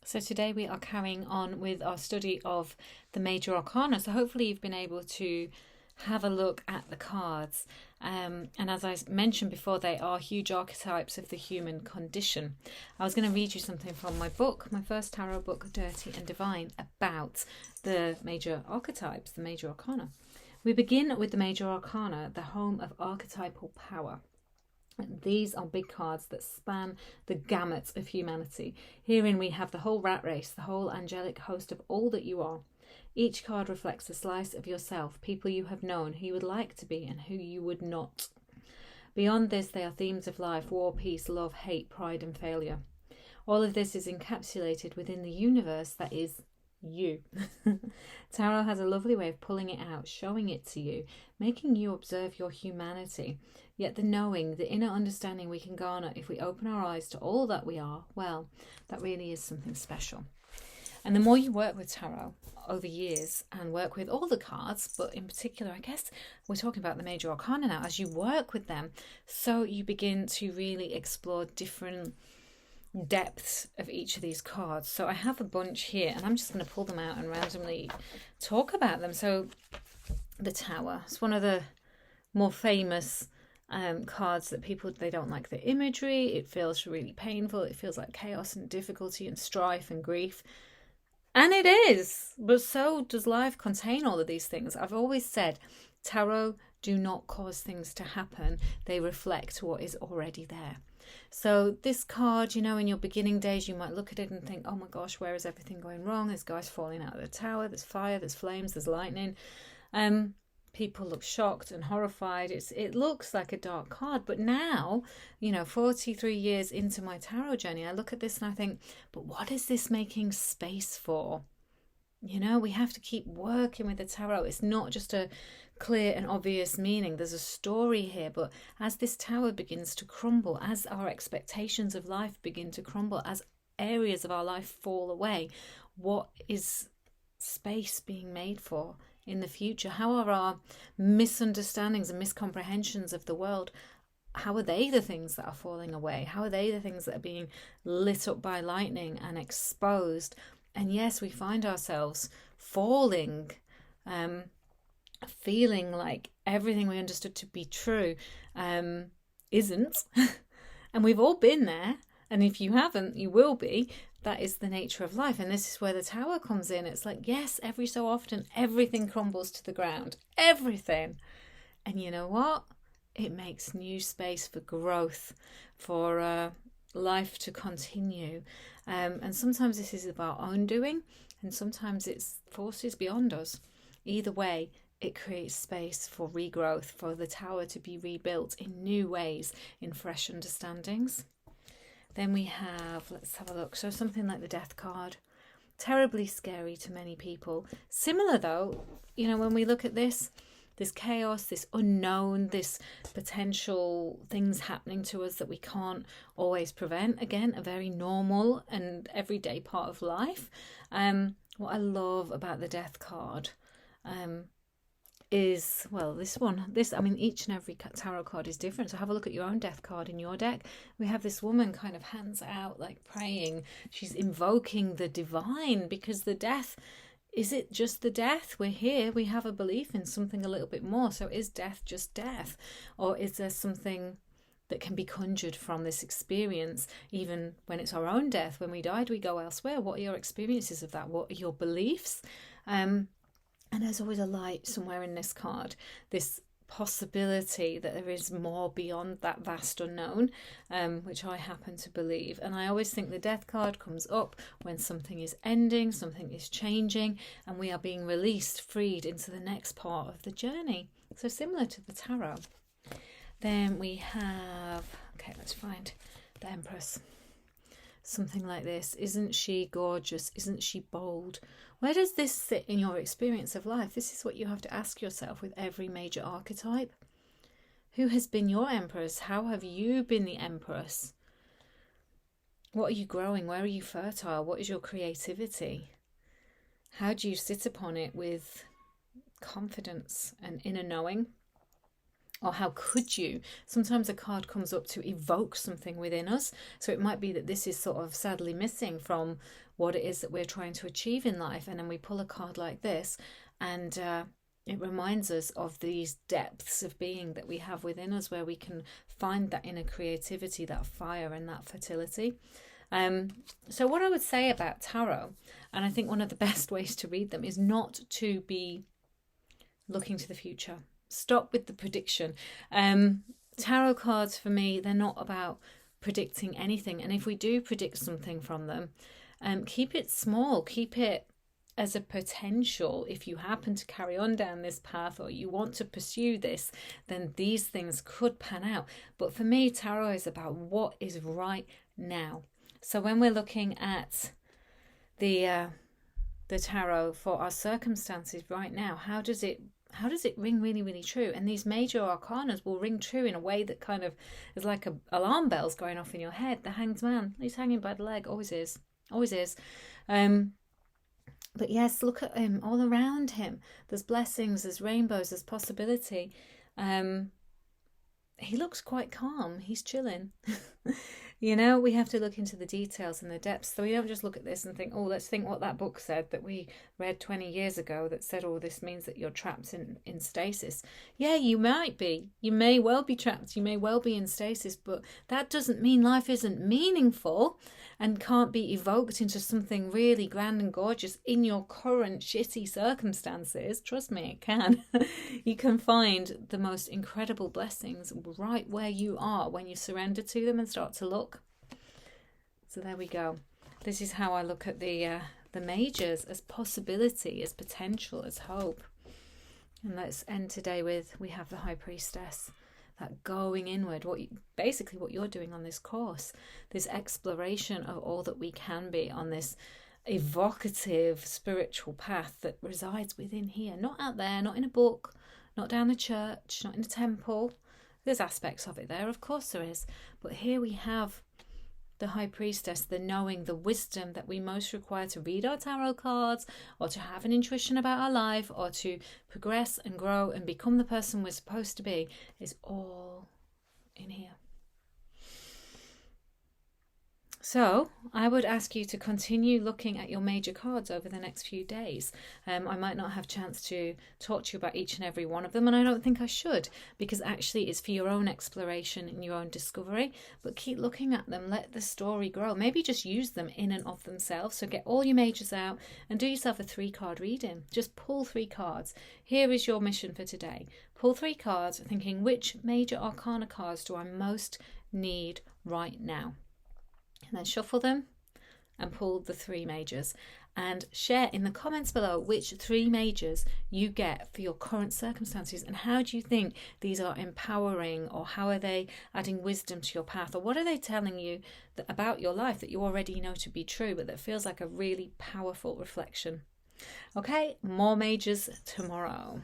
So today we are carrying on with our study of the major arcana. So hopefully you've been able to have a look at the cards. And as I mentioned before, they are huge archetypes of the human condition. I was going to read you something from my book, my first tarot book, Dirty and Divine, about the major archetypes, the major arcana. We begin with the major arcana, the home of archetypal power. These are big cards that span the gamut of humanity. Herein we have the whole rat race, the whole angelic host of all that you are. Each card reflects a slice of yourself, people you have known, who you would like to be and who you would not. Beyond this, they are themes of life: war, peace, love, hate, pride and failure. All of this is encapsulated within the universe that is you. Tarot has a lovely way of pulling it out, showing it to you, making you observe your humanity. Yet the knowing, the inner understanding we can garner if we open our eyes to all that we are, well, that really is something special. And the more you work with tarot over years and work with all the cards, but in particular, I guess we're talking about the major arcana now, as you work with them, so you begin to really explore different depths of each of these cards. So I have a bunch here and I'm just going to pull them out and randomly talk about them. So the Tower, it's one of the more famous cards that people, they don't like the imagery. It feels really painful. It feels like chaos and difficulty and strife and grief. And it is, but so does life contain all of these things. I've always said tarot do not cause things to happen. They reflect what is already there. So this card, in your beginning days, you might look at it and think, oh my gosh, where is everything going wrong? There's guys falling out of the tower, there's fire, there's flames, there's lightning. People look shocked and horrified. It looks like a dark card. But now, 43 years into my tarot journey, I look at this and I think, but what is this making space for? We have to keep working with the tarot. It's not just a clear and obvious meaning. There's a story here. But as this tower begins to crumble, as our expectations of life begin to crumble, as areas of our life fall away, what is space being made for in the future? How are our misunderstandings and miscomprehensions of the world, how are they the things that are falling away? How are they the things that are being lit up by lightning and exposed? And yes, we find ourselves falling, feeling like everything we understood to be true isn't. And we've all been there. And if you haven't, you will be. That is the nature of life. And this is where the tower comes in. It's like, yes, every so often, everything crumbles to the ground. Everything. And you know what? It makes new space for growth, for life to continue. And sometimes this is of our own doing, and sometimes it's forces beyond us. Either way, it creates space for regrowth, for the tower to be rebuilt in new ways, in fresh understandings. Then we have, let's have a look. So something like the Death card. Terribly scary to many people. Similar though, when we look at this chaos, this unknown, this potential things happening to us that we can't always prevent. Again, a very normal and everyday part of life. What I love about the Death card is, well, each and every tarot card is different. So have a look at your own Death card in your deck. We have this woman kind of hands out, like praying. She's invoking the divine, because the death, is it just the death? We're here, we have a belief in something a little bit more. So is death just death? Or is there something that can be conjured from this experience, even when it's our own death? When we die, do we go elsewhere? What are your experiences of that? What are your beliefs? And there's always a light somewhere in this card, this possibility that there is more beyond that vast unknown, which I happen to believe. And I always think the Death card comes up when something is ending, something is changing, and we are being released, freed into the next part of the journey. So similar to the tarot. Then we have, okay, let's find the Empress. Something like this. Isn't she gorgeous? Isn't she bold? Where does this sit in your experience of life? This is what you have to ask yourself with every major archetype. Who has been your Empress? How have you been the Empress? What are you growing? Where are you fertile? What is your creativity? How do you sit upon it with confidence and inner knowing? Or how could you? Sometimes a card comes up to evoke something within us. So it might be that this is sort of sadly missing from what it is that we're trying to achieve in life. And then we pull a card like this, and it reminds us of these depths of being that we have within us, where we can find that inner creativity, that fire and that fertility. So what I would say about tarot, and I think one of the best ways to read them, is not to be looking to the future. Stop with the prediction. Tarot cards, for me, they're not about predicting anything. And if we do predict something from them, keep it small, keep it as a potential. If you happen to carry on down this path, or you want to pursue this, then these things could pan out. But for me, tarot is about what is right now. So when we're looking at the tarot for our circumstances right now, how does it ring really, really true? And these major arcanas will ring true in a way that kind of is like alarm bells going off in your head. The Hanged Man, he's hanging by the leg, always is. But yes, look at him, all around him. There's blessings, there's rainbows, there's possibility. He looks quite calm. He's chilling. You know, we have to look into the details and the depths. So we don't just look at this and think, oh, let's think what that book said that we read 20 years ago that said, oh, this means that you're trapped in stasis. Yeah, you might be. You may well be trapped. You may well be in stasis, but that doesn't mean life isn't meaningful and can't be evoked into something really grand and gorgeous in your current shitty circumstances. Trust me, it can. You can find the most incredible blessings right where you are when you surrender to them and start to look. So there we go. This is how I look at the majors, as possibility, as potential, as hope. And let's end today with, we have the High Priestess. That going inward, basically what you're doing on this course, this exploration of all that we can be on this evocative spiritual path that resides within here, not out there, not in a book, not down the church, not in a temple. There's aspects of it there, of course there is, but here we have the High Priestess, the knowing, the wisdom that we most require to read our tarot cards, or to have an intuition about our life, or to progress and grow and become the person we're supposed to be, is all in here. So I would ask you to continue looking at your major cards over the next few days. I might not have a chance to talk to you about each and every one of them, and I don't think I should, because actually it's for your own exploration and your own discovery. But keep looking at them, let the story grow. Maybe just use them in and of themselves. So get all your majors out and do yourself a 3-card reading. Just pull 3 cards. Here is your mission for today. Pull 3 cards, thinking, which major arcana cards do I most need right now? And then shuffle them and pull the 3 majors, and share in the comments below which 3 majors you get for your current circumstances, and how do you think these are empowering, or how are they adding wisdom to your path, or what are they telling you about your life that you already know to be true, but that feels like a really powerful reflection. Okay, more majors tomorrow.